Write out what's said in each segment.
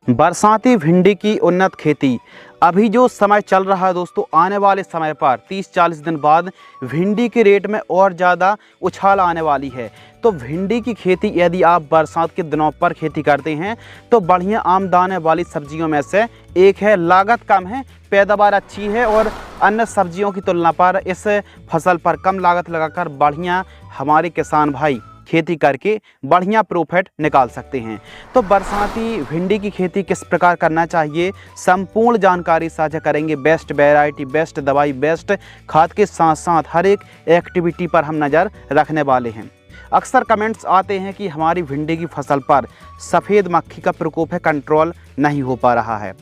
बरसाती भिंडी की उन्नत खेती। अभी जो समय चल रहा है दोस्तों, आने वाले समय पर 30-40 दिन बाद भिंडी के रेट में और ज़्यादा उछाल आने वाली है। तो भिंडी की खेती यदि आप बरसात के दिनों पर खेती करते हैं तो बढ़िया आमदनी वाली सब्जियों में से एक है। लागत कम है, पैदावार अच्छी है और अन्य सब्जियों की तुलना पर इस फसल पर कम लागत लगाकर बढ़िया हमारे किसान भाई खेती करके बढ़िया प्रॉफिट निकाल सकते हैं। तो बरसाती भिंडी की खेती किस प्रकार करना चाहिए, संपूर्ण जानकारी साझा करेंगे। बेस्ट वैरायटी, बेस्ट दवाई, बेस्ट खाद के साथ साथ हर एक एक्टिविटी पर हम नज़र रखने वाले हैं। अक्सर कमेंट्स आते हैं कि हमारी भिंडी की फसल पर सफ़ेद मक्खी का प्रकोप है, कंट्रोल नहीं हो पा रहा है।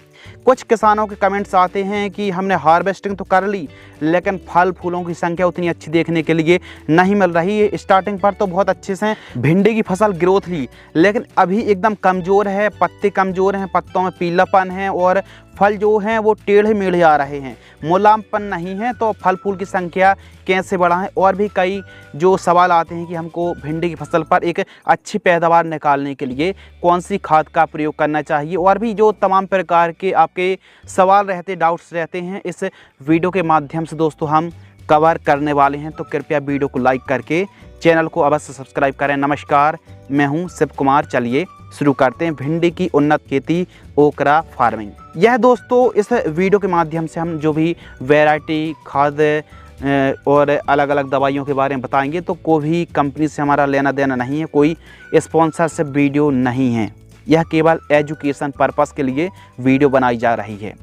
कुछ किसानों के कमेंट्स आते हैं कि हमने हार्वेस्टिंग तो कर ली लेकिन फल फूलों की संख्या उतनी अच्छी देखने के लिए नहीं मिल रही है। स्टार्टिंग पर तो बहुत अच्छे से भिंडी की फसल ग्रोथ ली लेकिन अभी एकदम कमज़ोर है, पत्ते कमज़ोर हैं, पत्तों में पीलापन है और फल जो हैं वो टेढ़े मेढ़े आ रहे हैं, मुलायमपन नहीं है। तो फल फूल की संख्या कैसे बढ़ाएं, और भी कई जो सवाल आते हैं कि हमको भिंडी की फसल पर एक अच्छी पैदावार निकालने के लिए कौन सी खाद का प्रयोग करना चाहिए, और भी जो तमाम प्रकार के आपके सवाल रहते, डाउट्स रहते हैं, इस वीडियो के माध्यम से दोस्तों हम कवर करने वाले हैं। तो कृपया वीडियो को लाइक करके चैनल को अवश्य सब्सक्राइब करें। नमस्कार, मैं हूं शिव कुमार। चलिए शुरू करते हैं भिंडी की उन्नत खेती, ओकरा फार्मिंग। यह दोस्तों इस वीडियो के माध्यम से हम जो भी वैरायटी, खाद और अलग अलग दवाइयों के बारे में बताएंगे। तो कोई भी कंपनी से हमारा लेना देना नहीं है, कोई स्पॉन्सरशिप वीडियो नहीं है, यह केवल एजुकेशन पर्पस के लिए वीडियो बनाई जा रही है।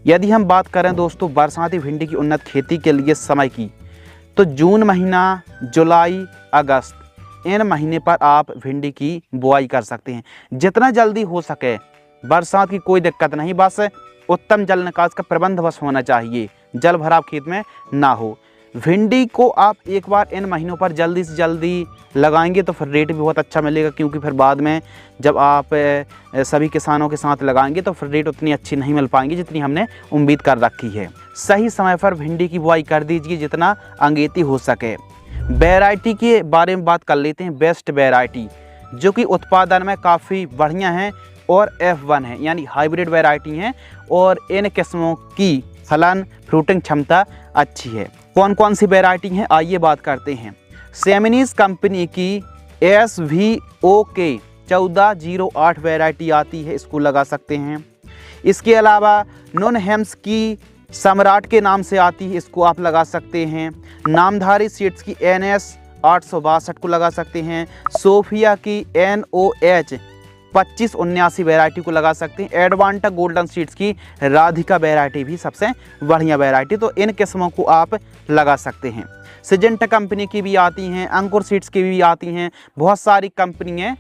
यदि हम बात करें दोस्तों बरसाती भिंडी की उन्नत खेती के लिए समय की, तो जून महीना, जुलाई, अगस्त, इन महीने पर आप भिंडी की बुआई कर सकते हैं। जितना जल्दी हो सके, बरसात की कोई दिक्कत नहीं, बस उत्तम जल निकास का प्रबंध बस होना चाहिए, जल भराव खेत में ना हो। भिंडी को आप एक बार इन महीनों पर जल्दी से जल्दी लगाएंगे तो फिर रेट भी बहुत अच्छा मिलेगा, क्योंकि फिर बाद में जब आप सभी किसानों के साथ लगाएंगे तो फिर रेट उतनी अच्छी नहीं मिल पाएंगी जितनी हमने उम्मीद कर रखी है। सही समय पर भिंडी की बुआई कर दीजिए जितना अंगेती हो सके। वैरायटी के बारे में बात कर लेते हैं। बेस्ट वैरायटी जो कि उत्पादन में काफ़ी बढ़िया है और F1 है, यानी हाइब्रिड वैरायटी हैं और इन किस्मों की फलन फ्रूटिंग क्षमता अच्छी है। कौन कौन सी वैरायटी हैं आइए बात करते हैं। सेमिनीज कंपनी की SVOK 1408 वैरायटी आती है, इसको लगा सकते हैं। इसके अलावा नूनहेम्स की सम्राट के नाम से आती है, इसको आप लगा सकते हैं। नामधारी सीड्स की NS 862 को लगा सकते हैं। सोफिया की NOH 2579 वैरायटी को लगा सकते हैं। एडवांटा गोल्डन सीड्स की राधिका वैरायटी भी सबसे बढ़िया वैरायटी, तो इन किस्मों को आप लगा सकते हैं। सिजेंटा कंपनी की भी आती हैं, अंकुर सीड्स की भी आती हैं। बहुत सारी कंपनियां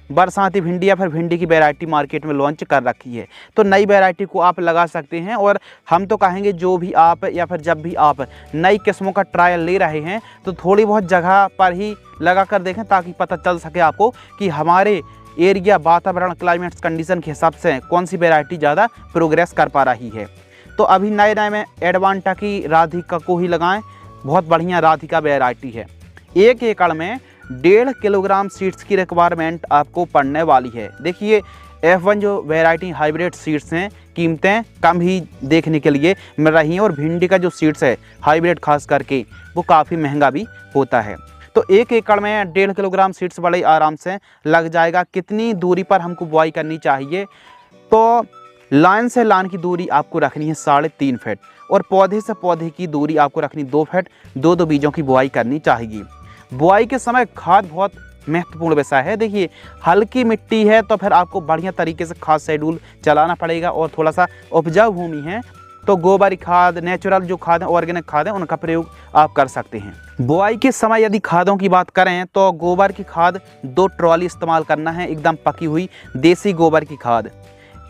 बरसाती भिंडी या फिर भिंडी की वैरायटी मार्केट में लॉन्च कर रखी है, तो नई वैरायटी को आप लगा सकते हैं। और हम तो कहेंगे जो भी आप या फिर जब भी आप नई किस्मों का ट्रायल ले रहे हैं तो थोड़ी बहुत जगह पर ही लगा कर देखें, ताकि पता चल सके आपको कि हमारे एरिया, वातावरण, क्लाइमेट्स कंडीशन के हिसाब से कौन सी वैरायटी ज़्यादा प्रोग्रेस कर पा रही है। तो अभी नए नए में एडवांटा की राधिका को ही लगाएं, बहुत बढ़िया राधिका वैरायटी है। 1 एकड़ में 1.5 किलोग्राम सीड्स की रिक्वायरमेंट आपको पड़ने वाली है। देखिए F1 जो वैरायटी हाइब्रिड सीड्स हैं, कीमतें कम ही देखने के लिए मिल रही हैं, और भिंडी का जो सीड्स है हाइब्रिड खास करके वो काफ़ी महंगा भी होता है। तो 1 एकड़ में 1.5 किलोग्राम सीड्स बड़े आराम से लग जाएगा। कितनी दूरी पर हमको बुआई करनी चाहिए, तो लाइन से लाइन की दूरी आपको रखनी है 3.5 फीट, और पौधे से पौधे की दूरी आपको रखनी 2 फीट। 2-2 बीजों की बुआई करनी चाहिए। बुआई के समय खाद बहुत महत्वपूर्ण विषय है। देखिए हल्की मिट्टी है तो फिर आपको बढ़िया तरीके से खाद शेड्यूल चलाना पड़ेगा, और थोड़ा सा उपजाऊ भूमि है तो गोबर खाद, नेचुरल जो खाद है, ऑर्गेनिक खाद है, उनका प्रयोग आप कर सकते हैं। बुआई के समय यदि खादों की बात करें तो गोबर की खाद 2 ट्रॉली इस्तेमाल करना है, एकदम पकी हुई देसी गोबर की खाद।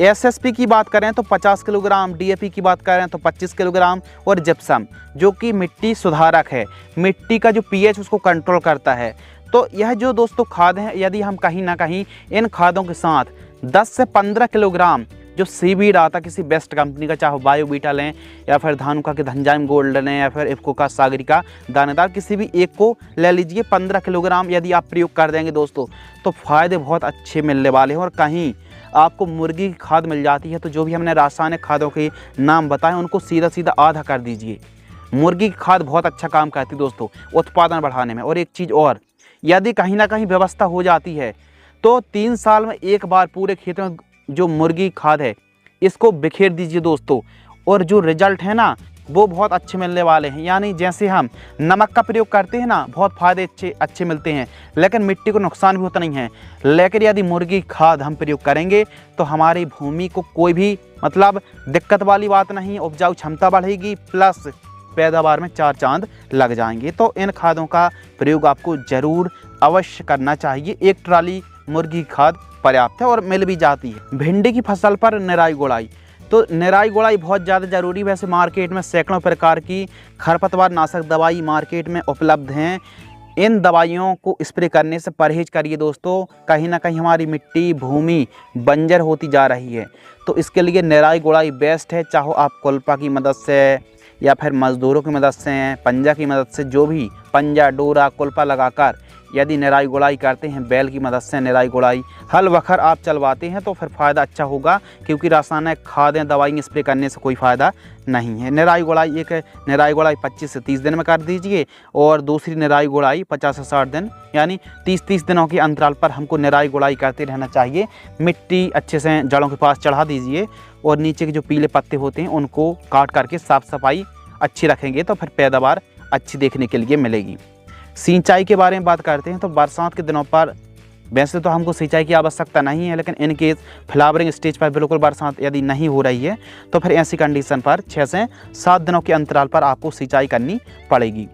SSP की बात करें तो 50 किलोग्राम, DAP की बात करें तो 25 किलोग्राम, और जिप्सम जो कि मिट्टी सुधारक है, मिट्टी का जो pH उसको कंट्रोल करता है। तो यह जो दोस्तों खाद हैं, यदि हम कहीं ना कहीं इन खादों के साथ 10 से 15 किलोग्राम जो सीवीड आता किसी बेस्ट कंपनी का, चाहे बायोबीटा लें या फिर धानुका के धनजाइम गोल्ड लें या फिर इफ्को का सागरिका दानेदार, किसी भी एक को ले लीजिए। 15 किलोग्राम यदि आप प्रयोग कर देंगे दोस्तों तो फ़ायदे बहुत अच्छे मिलने वाले हैं। और कहीं आपको मुर्गी की खाद मिल जाती है। तो जो भी हमने रासायनिक खादों के नाम बताए उनको सीधा सीधा आधा कर दीजिए। मुर्गी की खाद बहुत अच्छा काम करती है दोस्तों उत्पादन बढ़ाने में। और एक चीज़ और, यदि कहीं ना कहीं व्यवस्था हो जाती है तो 3 साल में एक बार पूरे खेत में जो मुर्गी खाद है इसको बिखेर दीजिए दोस्तों, और जो रिजल्ट है ना वो बहुत अच्छे मिलने वाले हैं। यानी जैसे हम नमक का प्रयोग करते हैं ना, बहुत फ़ायदे अच्छे मिलते हैं, लेकिन मिट्टी को नुकसान भी होता नहीं है। लेकिन यदि मुर्गी खाद हम प्रयोग करेंगे तो हमारी भूमि को कोई भी मतलब दिक्कत वाली बात नहीं, उपजाऊ क्षमता बढ़ेगी, प्लस पैदावार में 4 चांद लग जाएंगे। तो इन खादों का प्रयोग आपको ज़रूर अवश्य करना चाहिए। एक ट्राली मुर्गी खाद पर्याप्त है और मिल भी जाती है। भिंडी की फसल पर निराई गुड़ाई, तो निराई गुड़ाई बहुत ज़्यादा ज़रूरी। वैसे मार्केट में सैकड़ों प्रकार की खरपतवार नाशक दवाई मार्केट में उपलब्ध हैं। इन दवाइयों को स्प्रे करने से परहेज करिए दोस्तों, कहीं ना कहीं हमारी मिट्टी भूमि बंजर होती जा रही है। तो इसके लिए निराई गुड़ाई बेस्ट है। चाहो आप कुल्पा की मदद से या फिर मज़दूरों की मदद से, पंजा की मदद से, जो भी पंजा डोरा कुल्पा लगाकर यदि निराई गुड़ाई करते हैं, बैल की मदद से निराई गुड़ाई हल वखर आप चलवाते हैं तो फिर फ़ायदा अच्छा होगा, क्योंकि रासायनिक खादें दवाई स्प्रे करने से कोई फ़ायदा नहीं है। निराई गुड़ाई एक निराई गुड़ाई 25 से 30 दिन में कर दीजिए, और दूसरी निराई गुड़ाई 50 से 60 दिन, यानी 30-30 दिनों के अंतराल पर हमको निराई गुड़ाई करते रहना चाहिए। मिट्टी अच्छे से जड़ों के पास चढ़ा दीजिए, और नीचे के जो पीले पत्ते होते हैं उनको काट करके साफ़ सफाई अच्छी रखेंगे तो फिर पैदावार अच्छी देखने के लिए मिलेगी। सिंचाई के बारे में बात करते हैं तो बरसात के दिनों पर वैसे तो हमको सिंचाई की आवश्यकता नहीं है, लेकिन इन केस फ्लावरिंग स्टेज पर बिल्कुल बरसात यदि नहीं हो रही है तो फिर ऐसी कंडीशन पर 6 से 7 दिनों के अंतराल पर आपको सिंचाई करनी पड़ेगी।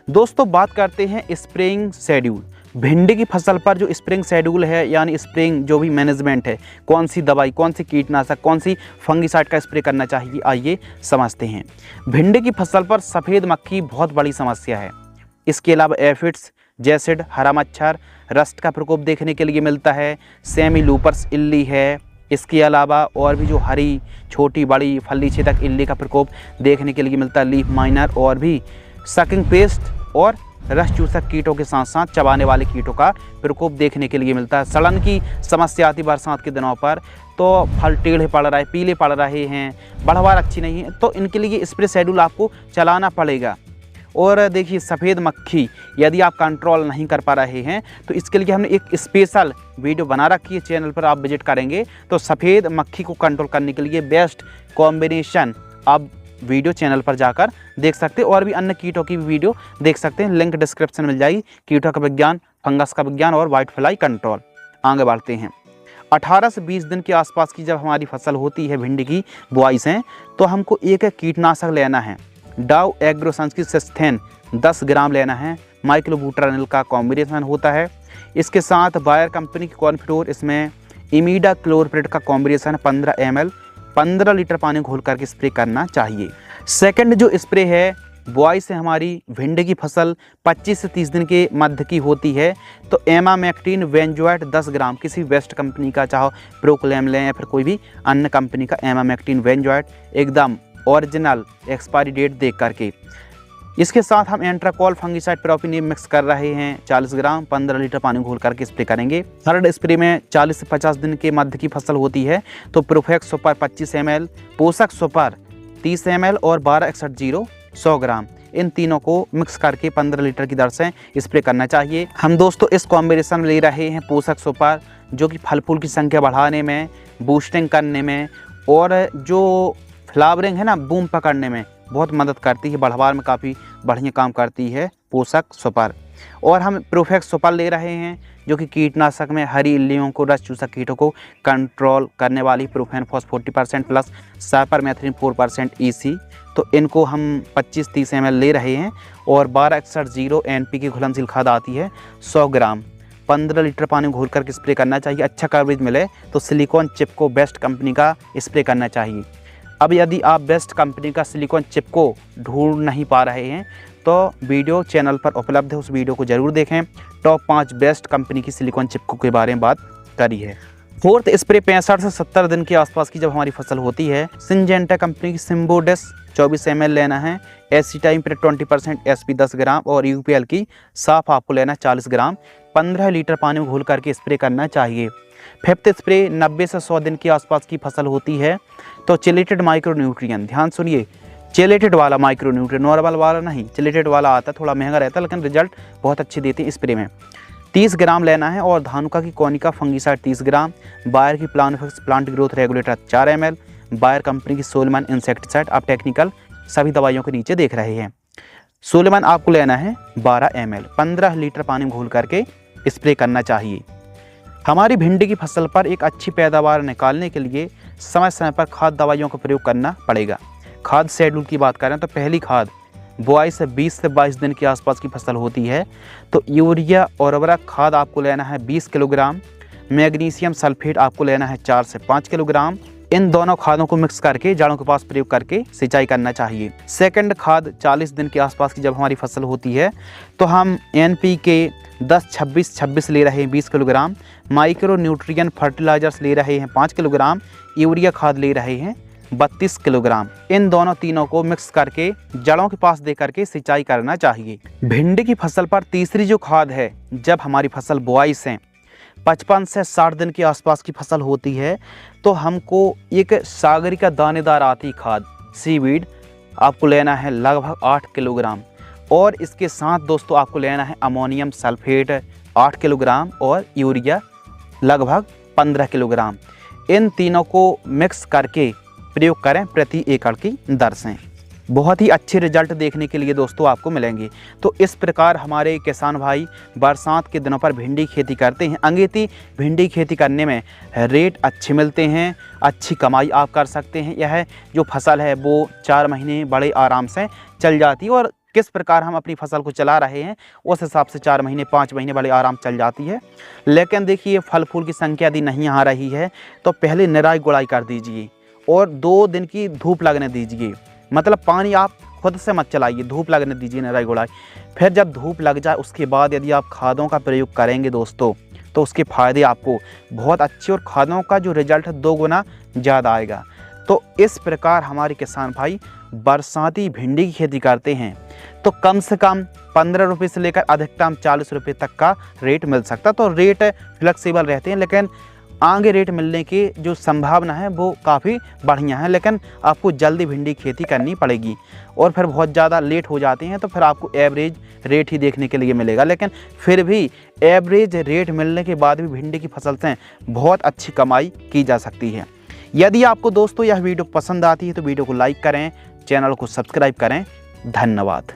दोस्तों बात करते हैं स्प्रेइंग शेड्यूल। भिंडी की फसल पर जो स्प्रेइंग शेड्यूल है, यानी स्प्रेइंग जो भी मैनेजमेंट है, कौन सी दवाई, कौन सी कीटनाशक, कौन सी फंगिसाइड का स्प्रे करना चाहिए, आइए समझते हैं। भिंडी की फसल पर सफ़ेद मक्खी बहुत बड़ी समस्या है। इसके अलावा एफिड्स, जैसिड, हरा मच्छर, रस्ट का प्रकोप देखने के लिए मिलता है। सेमी लूपर्स इल्ली है। इसके अलावा और भी जो हरी छोटी बड़ी फली छेदक इल्ली का प्रकोप देखने के लिए मिलता है। लीफ माइनर और भी सकिंग पेस्ट और रस चूसक कीटों के साथ साथ चबाने वाले कीटों का प्रकोप देखने के लिए मिलता है। सड़न की समस्या आती बरसात के दिनों पर, तो फल टेढ़े पड़ रहे, पीले पड़ रहे हैं, बढ़वार अच्छी नहीं है, तो इनके लिए स्प्रे शेड्यूल आपको चलाना पड़ेगा। और देखिए सफ़ेद मक्खी यदि आप कंट्रोल नहीं कर पा रहे हैं तो इसके लिए हमने एक स्पेशल वीडियो बना रखी है, चैनल पर आप विजिट करेंगे तो सफ़ेद मक्खी को कंट्रोल करने के लिए बेस्ट कॉम्बिनेशन आप वीडियो चैनल पर जाकर देख सकते हैं। और भी अन्य कीटों की भी वीडियो देख सकते हैं, लिंक डिस्क्रिप्शन में मिल जाएगी। कीटों का विज्ञान, फंगस का विज्ञान और वाइट फ्लाई कंट्रोल। आगे बढ़ते हैं। 18 से 20 दिन के आसपास की जब हमारी फसल होती है भिंडी की बुआई से, तो हमको एक कीटनाशक लेना है। डाव एग्रोसंस की सिस्थेन 10 ग्राम लेना है। माइक्लोब्यूटानिल का कॉम्बिनेशन होता है। इसके साथ बायर कंपनी की कॉर्नफ्लोर, इसमें इमीडा क्लोरप्रिड का कॉम्बिनेशन 15 ml 15 लीटर पानी घोल करके स्प्रे करना चाहिए। सेकंड जो स्प्रे है, बुआई से हमारी भिंडी की फसल 25 से 30 दिन के मध्य की होती है, तो एमामेक्टिन वेंजोएट 10 ग्राम, किसी वेस्ट कंपनी का, चाहो प्रोक्लेम लें या फिर कोई भी अन्य कंपनी का एमामेक्टिन वेंजोएट, एकदम ओरिजिनल एक्सपायरी डेट देख करके। इसके साथ हम एंट्राकॉल फंगिसाइड प्रोपिनियम मिक्स कर रहे हैं 40 ग्राम 15 लीटर पानी घोल करके स्प्रे करेंगे। थर्ड स्प्रे में 40 से 50 दिन के मध्य की फसल होती है, तो प्रोफेक्स सुपर 25 ml, पोषक सुपर 30 ml और 1261 100 ग्राम, इन तीनों को मिक्स करके 15 लीटर की दर से स्प्रे करना चाहिए। हम दोस्तों इस कॉम्बिनेशन में ले रहे हैं पोषक सुपर, जो कि फल फूल की संख्या बढ़ाने में, बूस्टिंग करने में और जो फ्लावरिंग है ना, बूम पकड़ने में बहुत मदद करती है। बढ़वार में काफ़ी बढ़िया काम करती है पोषक सुपर। और हम प्रोफेक्स सुपर ले रहे हैं, जो कि कीटनाशक में हरी इल्लियों को, रस चूसक कीटों को कंट्रोल करने वाली प्रोफेनफॉस 40% प्लस साइपरमेथ्रिन 4% EC, तो इनको हम 25-30 ml ले रहे हैं। और 1261 NPK घुलनशील खाद आती है 100 ग्राम, 15 लीटर पानी घोल करके स्प्रे करना चाहिए। अच्छा कवरेज मिले तो सिलिकॉन चिप को बेस्ट कंपनी का स्प्रे करना चाहिए। अब यदि आप बेस्ट कंपनी का सिलिकॉन चिप को ढूंढ नहीं पा रहे हैं तो वीडियो चैनल पर उपलब्ध है, उस वीडियो को ज़रूर देखें। टॉप 5 बेस्ट कंपनी की सिलिकॉन चिप के बारे में बात करी है। फोर्थ स्प्रे 65 से 70 दिन के आसपास की जब हमारी फसल होती है, सिंजेंटा कंपनी की सिम्बोडेस 24 ml लेना है। एसीटाइम पर 20% SP 10 ग्राम और UPL की साफ आपको लेना 40 ग्राम, 15 लीटर पानी में घोल करके स्प्रे करना चाहिए। फिफ्थ स्प्रे 90 से 100 दिन के आसपास की फसल होती है। तो चिलेटेड माइक्रोन्यूट्रिएंट, ध्यान सुनिए, चिलेटेड वाला माइक्रोन्यूट्रिएंट, नॉर्मल वाला नहीं, चिलेटेड वाला आता है, थोड़ा महंगा रहता है लेकिन रिजल्ट बहुत अच्छे देते हैं स्प्रे में। 30 ग्राम लेना है और धानुका की कोनिका फंगीसाइड 30 ग्राम, बायर की plant growth regulator 4 ml, Bayer company की सोलेमन इंसेक्टिसाइड। आप टेक्निकल सभी दवाइयों के नीचे देख रहे हैं। सोलेमन आपको लेना है 12 ml, 15 लीटर पानी में घोल करके स्प्रे करना चाहिए। हमारी भिंडी की फसल पर एक अच्छी पैदावार निकालने के लिए समय समय पर खाद दवाइयों का प्रयोग करना पड़ेगा। खाद शेड्यूल की बात करें तो पहली खाद बुआई से 20 से 22 दिन के आसपास की फसल होती है तो यूरिया और उर्वरक खाद आपको लेना है 20 किलोग्राम, मैग्नीशियम सल्फेट आपको लेना है 4 से 5 किलोग्राम। इन दोनों खादों को मिक्स करके जड़ों के पास प्रयोग करके सिंचाई करना चाहिए। सेकंड खाद 40 दिन के आसपास की जब हमारी फसल होती है तो हम NPK 10-26-26 ले रहे हैं 20 किलोग्राम, माइक्रो न्यूट्रिएंट फर्टिलाइजर्स ले रहे हैं 5 किलोग्राम, यूरिया खाद ले रहे हैं 32 किलोग्राम। इन दोनों तीनों को मिक्स करके जड़ों के पास दे करके सिंचाई करना चाहिए। भिंडी की फसल पर तीसरी जो खाद है, जब हमारी फसल बुआई से 55 से 60 दिन के आसपास की फसल होती है तो हमको एक सागरिका दानेदार आती खाद सीवीड आपको लेना है लगभग 8 किलोग्राम और इसके साथ दोस्तों आपको लेना है अमोनियम सल्फेट 8 किलोग्राम और यूरिया लगभग 15 किलोग्राम। इन तीनों को मिक्स करके प्रयोग करें प्रति एकड़ की दर से। बहुत ही अच्छे रिजल्ट देखने के लिए दोस्तों आपको मिलेंगे। तो इस प्रकार हमारे किसान भाई बरसात के दिनों पर भिंडी खेती करते हैं। अंगेती भिंडी खेती करने में रेट अच्छे मिलते हैं, अच्छी कमाई आप कर सकते हैं। यह जो फसल है वो 4 महीने बड़े आराम से चल जाती है और किस प्रकार हम अपनी फसल को चला रहे हैं उस हिसाब से 4 महीने 5 महीने बड़े आराम चल जाती है। लेकिन देखिए फल फूल की संख्या यदि नहीं आ रही है तो पहले निराई गुड़ाई कर दीजिए और 2 दिन की धूप लगने दीजिए। मतलब पानी आप खुद से मत चलाइए, धूप लगने दीजिए निराई गुड़ाई। फिर जब धूप लग जाए उसके बाद यदि आप खादों का प्रयोग करेंगे दोस्तों तो उसके फ़ायदे आपको बहुत अच्छे और खादों का जो रिजल्ट है 2 गुना ज़्यादा आएगा। तो इस प्रकार हमारे किसान भाई बरसाती भिंडी की खेती करते हैं तो कम से कम 15 रुपये से लेकर अधिकतम 40 रुपये तक का रेट मिल सकता है। तो रेट फ्लेक्सिबल रहते हैं लेकिन आगे रेट मिलने की जो संभावना है वो काफ़ी बढ़िया है। लेकिन आपको जल्दी भिंडी खेती करनी पड़ेगी और फिर बहुत ज़्यादा लेट हो जाते हैं तो फिर आपको एवरेज रेट ही देखने के लिए मिलेगा। लेकिन फिर भी एवरेज रेट मिलने के बाद भी भिंडी की फसल से बहुत अच्छी कमाई की जा सकती है। यदि आपको दोस्तों यह वीडियो पसंद आती है तो वीडियो को लाइक करें, चैनल को सब्सक्राइब करें। धन्यवाद।